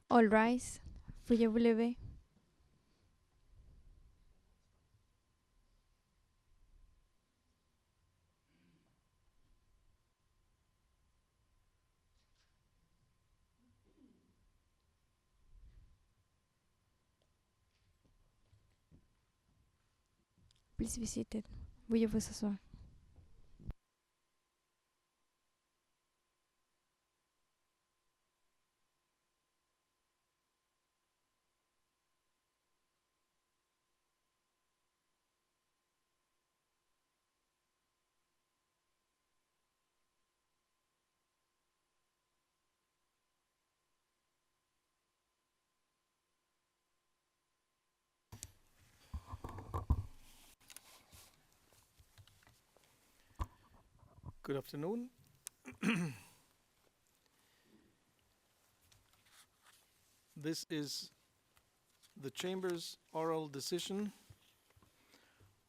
All rise. Veuillez vous lever. Please be seated. Veuillez vous asseoir. Good afternoon. This is the Chamber's oral decision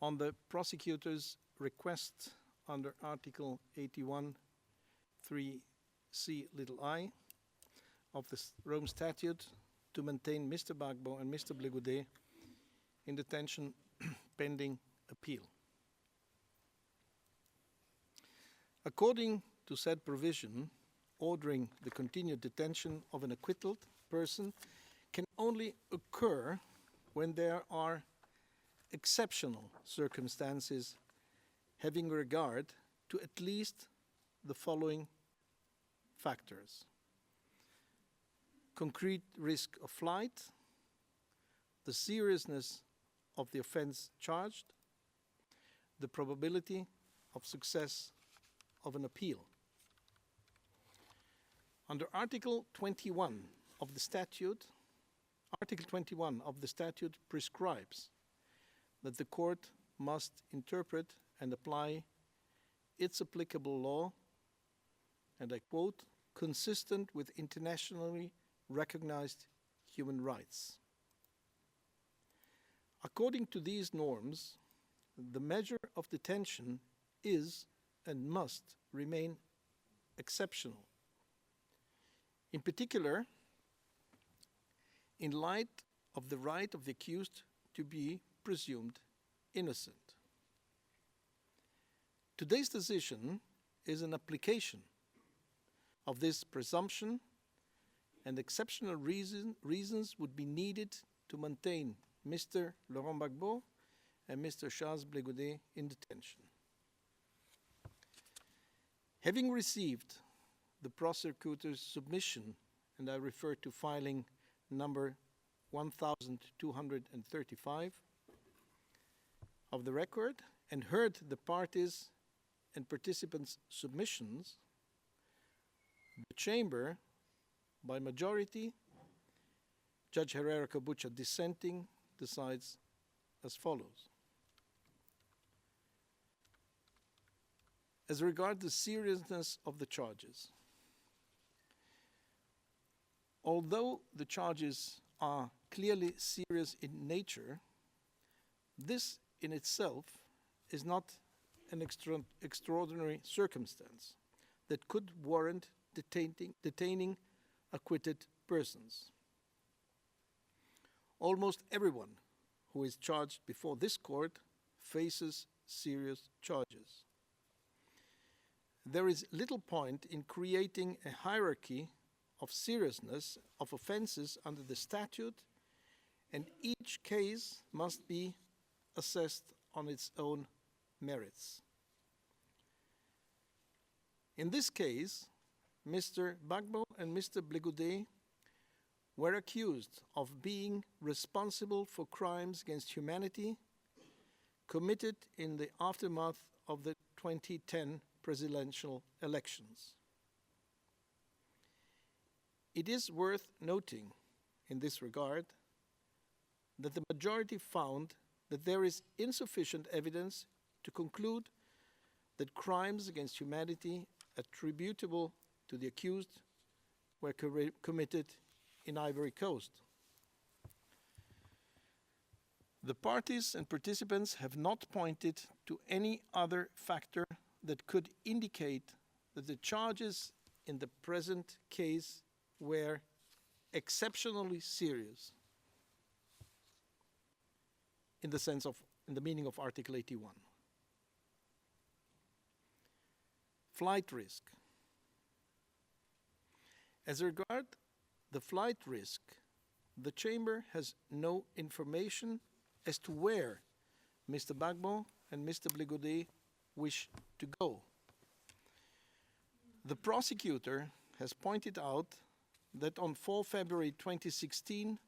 on the prosecutor's request under Article 81 3c little I of the Rome Statute to maintain Mr. Gbagbo and Mr. Goudé in detention pending appeal. According to said provision, ordering the continued detention of an acquitted person can only occur when there are exceptional circumstances having regard to at least the following factors: concrete risk of flight, the seriousness of the offense charged, the probability of success of an appeal. Under Article 21 of the statute, Article 21 of the statute prescribes that the court must interpret and apply its applicable law, and I quote, consistent with internationally recognized human rights. According to these norms, the measure of detention is and must remain exceptional. In particular, in light of the right of the accused to be presumed innocent. Today's decision is an application of this presumption, and exceptional reasons would be needed to maintain Mr. Laurent Gbagbo and Mr. Charles Goudé in detention. Having received the prosecutor's submission, and I refer to filing number 1235 of the record, and heard the parties and participants' submissions, the Chamber, by majority, Judge Herrera Cabucha dissenting, decides as follows. As regards the seriousness of the charges, although the charges are clearly serious in nature, this in itself is not an extraordinary circumstance that could warrant detaining acquitted persons. Almost everyone who is charged before this court faces serious charges. There is little point in creating a hierarchy of seriousness of offenses under the statute, and each case must be assessed on its own merits. In this case, Mr. Gbagbo and Mr. Goudé were accused of being responsible for crimes against humanity committed in the aftermath of the 2010 presidential elections. It is worth noting in this regard that the majority found that there is insufficient evidence to conclude that crimes against humanity attributable to the accused were committed in Ivory Coast. The parties and participants have not pointed to any other factor that could indicate that the charges in the present case were exceptionally serious in the meaning of Article 81. Flight risk. As regards the flight risk, the Chamber has no information as to where Mr. Gbagbo and Mr. Goudé wish to go. The prosecutor has pointed out that on 4 February 2016,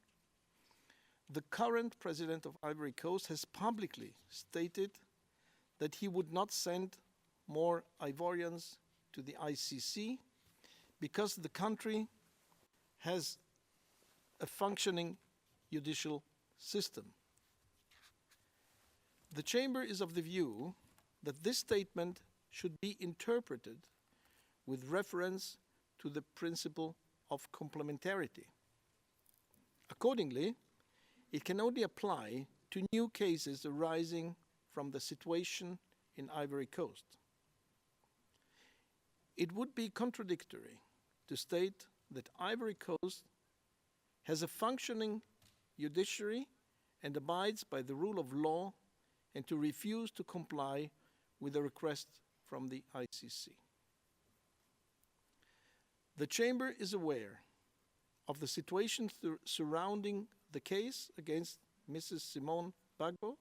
the current president of Ivory Coast has publicly stated that he would not send more Ivorians to the ICC because the country has a functioning judicial system. The Chamber is of the view that this statement should be interpreted with reference to the principle of complementarity. Accordingly, it can only apply to new cases arising from the situation in Ivory Coast. It would be contradictory to state that Ivory Coast has a functioning judiciary and abides by the rule of law, and to refuse to comply with a request from the ICC. The Chamber is aware of the situation surrounding the case against Mrs. Simone Gbagbo,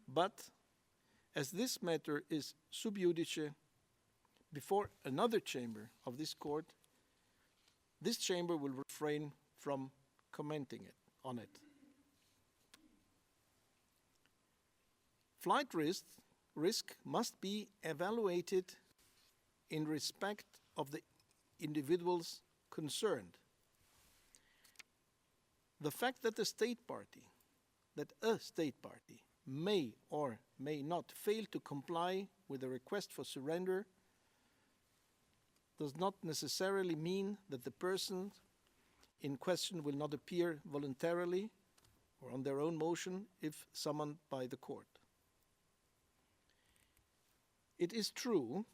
but as this matter is sub judice before another chamber of this court, this chamber will refrain from commenting on it. Flight risk must be evaluated in respect of the individuals concerned. The fact that a state party may or may not fail to comply with a request for surrender does not necessarily mean that the person in question will not appear voluntarily or on their own motion if summoned by the court. It is true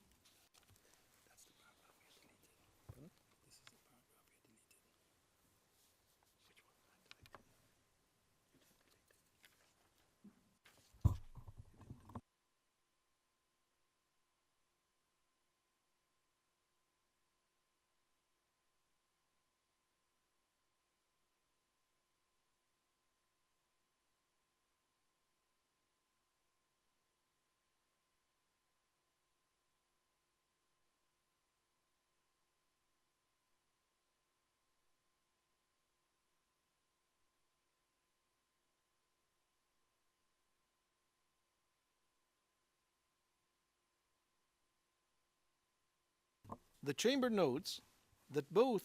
the Chamber notes that both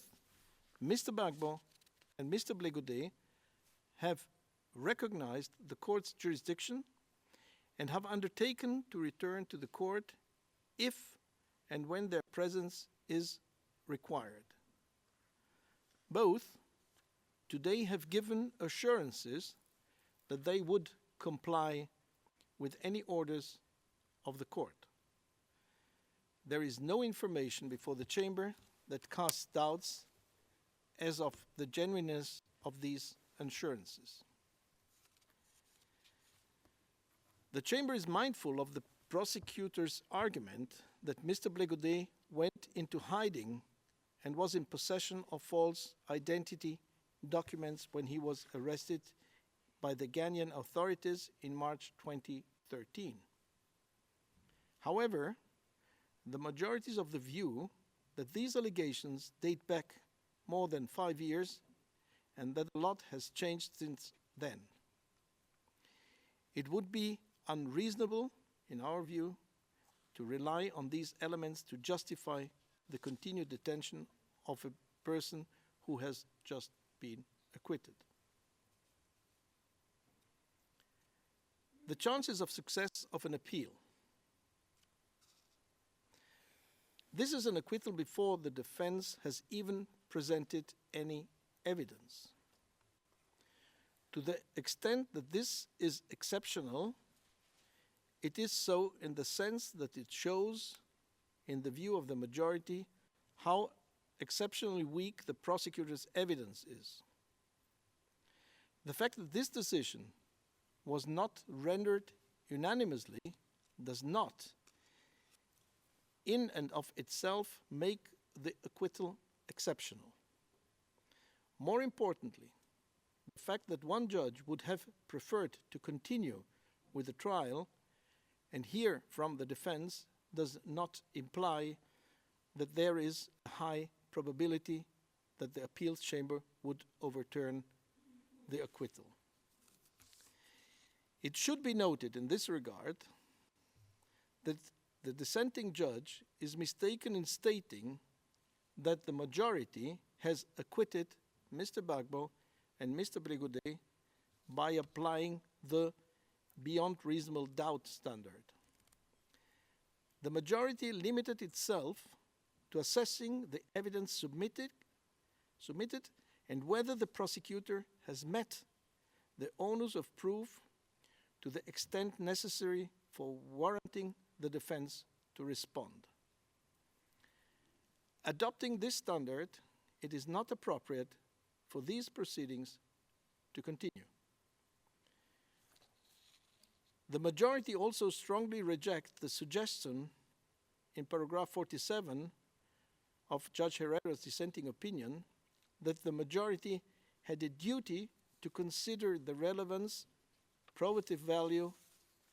Mr. Gbagbo and Mr. Goudé have recognized the court's jurisdiction and have undertaken to return to the court if and when their presence is required. Both today have given assurances that they would comply with any orders of the court. There is no information before the Chamber that casts doubts as of the genuineness of these assurances. The Chamber is mindful of the prosecutor's argument that Mr. Goudé went into hiding and was in possession of false identity documents when he was arrested by the Ghanaian authorities in March 2013. However, the majority is of the view that these allegations date back more than 5 years and that a lot has changed since then. It would be unreasonable, in our view, to rely on these elements to justify the continued detention of a person who has just been acquitted. The chances of success of an appeal. This is an acquittal before the defense has even presented any evidence. To the extent that this is exceptional, it is so in the sense that it shows, in the view of the majority, how exceptionally weak the prosecutor's evidence is. The fact that this decision was not rendered unanimously does not, in and of itself, make the acquittal exceptional. More importantly, the fact that one judge would have preferred to continue with the trial and hear from the defense does not imply that there is a high probability that the appeals chamber would overturn the acquittal. It should be noted in this regard that the dissenting judge is mistaken in stating that the majority has acquitted Mr. Gbagbo and Mr. Goudé by applying the beyond reasonable doubt standard. The majority limited itself to assessing the evidence submitted and whether the prosecutor has met the onus of proof to the extent necessary for warranting the defense to respond. Adopting this standard, it is not appropriate for these proceedings to continue. The majority also strongly rejects the suggestion in paragraph 47 of Judge Herrera's dissenting opinion that the majority had a duty to consider the relevance, probative value,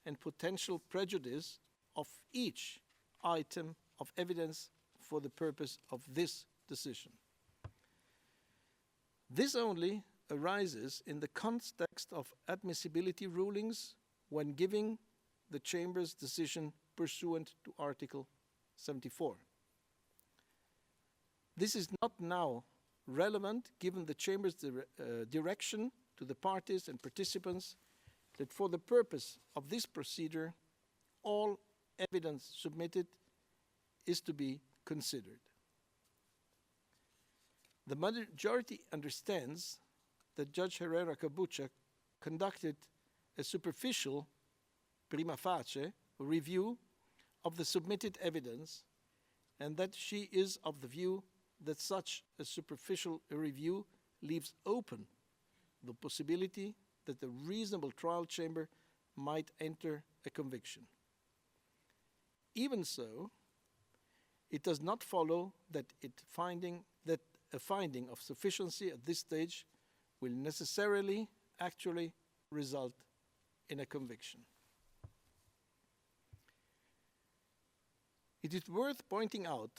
and potential prejudice of each item of evidence for the purpose of this decision. This only arises in the context of admissibility rulings when giving the Chamber's decision pursuant to Article 74. This is not now relevant given the Chamber's direction to the parties and participants that for the purpose of this procedure, all evidence submitted is to be considered. The majority understands that Judge Herrera Cabucha conducted a superficial, prima facie, review of the submitted evidence, and that she is of the view that such a superficial review leaves open the possibility that the reasonable trial chamber might enter a conviction. Even so, it does not follow that a finding of sufficiency at this stage will necessarily actually result in a conviction. It is worth pointing out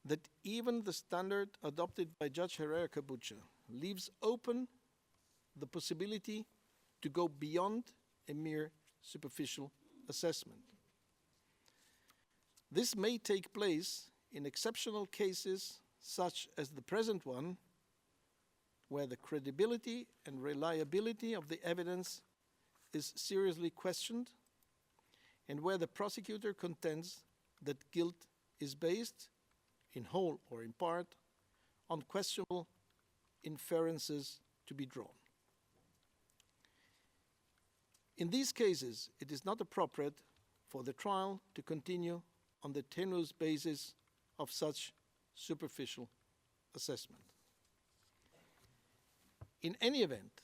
that even the standard adopted by Judge Herrera Cabucha leaves open the possibility to go beyond a mere superficial assessment. This may take place in exceptional cases such as the present one, where the credibility and reliability of the evidence is seriously questioned, and where the prosecutor contends that guilt is based, in whole or in part, on questionable inferences to be drawn. In these cases, it is not appropriate for the trial to continue on the tenuous basis of such superficial assessment. In any event,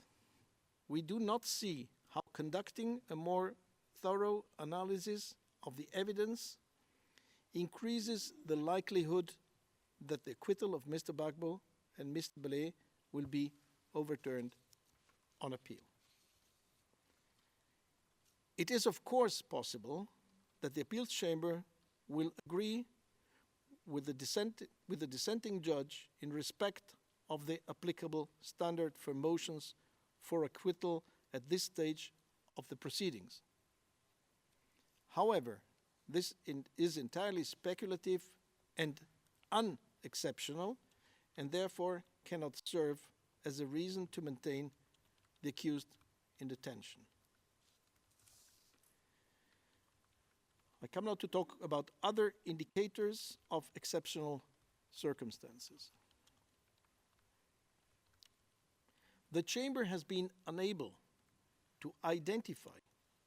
we do not see how conducting a more thorough analysis of the evidence increases the likelihood that the acquittal of Mr. Gbagbo and Mr. Goudé will be overturned on appeal. It is, of course, possible that the appeals chamber will agree with the dissenting judge in respect of the applicable standard for motions for acquittal at this stage of the proceedings. However, this is entirely speculative and unexceptional, and therefore cannot serve as a reason to maintain the accused in detention. I come now to talk about other indicators of exceptional circumstances. The Chamber has been unable to identify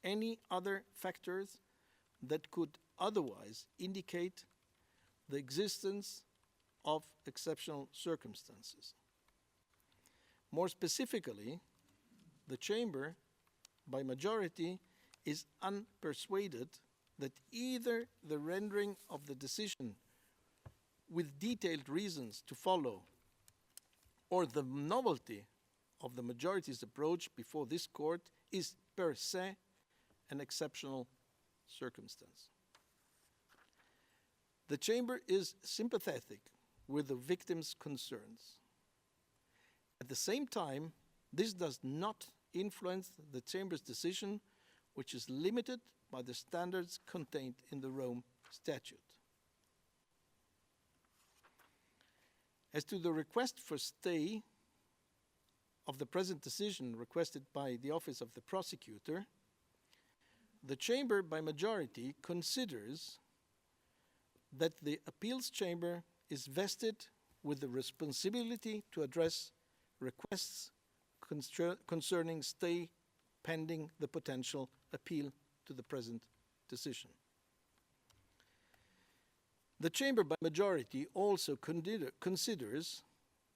any other factors that could otherwise indicate the existence of exceptional circumstances. More specifically, the Chamber, by majority, is unpersuaded that either the rendering of the decision with detailed reasons to follow or the novelty of the majority's approach before this court is per se an exceptional circumstance. The Chamber is sympathetic with the victims' concerns. At the same time, this does not influence the Chamber's decision, which is limited by the standards contained in the Rome Statute. As to the request for stay of the present decision requested by the Office of the Prosecutor, the Chamber, by majority, considers that the Appeals Chamber is vested with the responsibility to address requests concerning stay pending the potential appeal to the present decision. The Chamber, by majority, also considers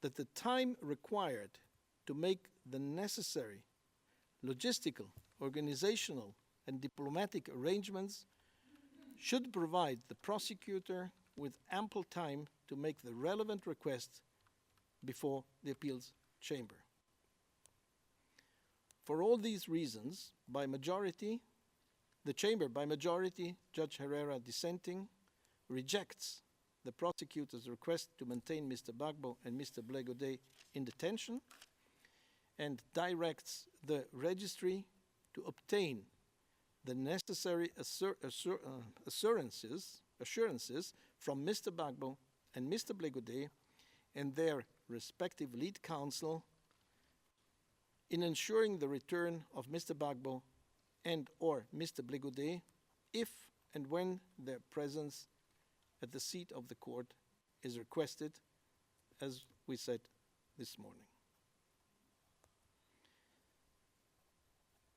that the time required to make the necessary logistical, organizational, and diplomatic arrangements should provide the prosecutor with ample time to make the relevant request before the Appeals Chamber. For all these reasons, by majority, the Chamber, by majority, Judge Herrera dissenting, rejects the prosecutor's request to maintain Mr. Gbagbo and Mr. Goudé in detention and directs the registry to obtain the necessary assurances from Mr. Gbagbo and Mr. Goudé and their respective lead counsel in ensuring the return of Mr. Gbagbo and or Mr. Goudé if and when their presence at the seat of the court is requested, as we said this morning.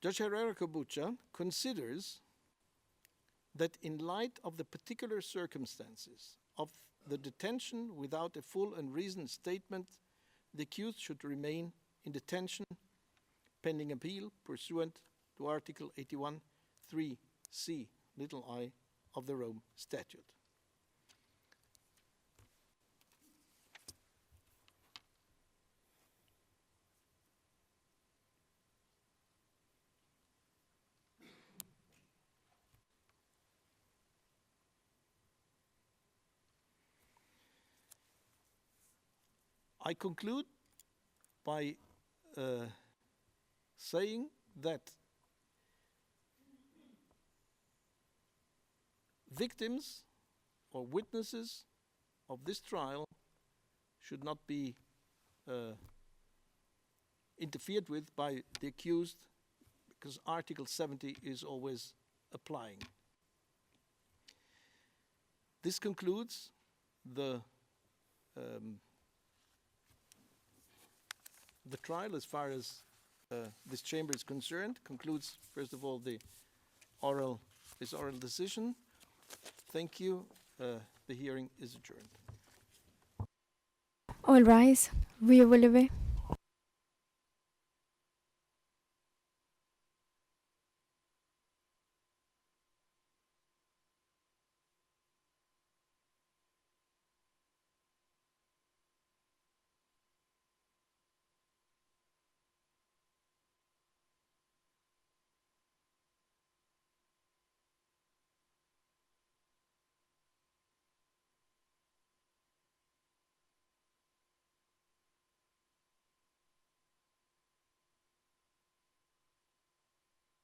Judge Herrera Kobucha considers that in light of the particular circumstances of the detention without a full and reasoned statement, the accused should remain in detention pending appeal pursuant to Article 81(3)(c) I of the Rome Statute. I conclude by saying that victims or witnesses of this trial should not be interfered with by the accused because Article 70 is always applying. This concludes the trial as far as this chamber is concerned, concludes, first of all, this oral decision. Thank you. The hearing is adjourned. All rise. Veuillez vous lever.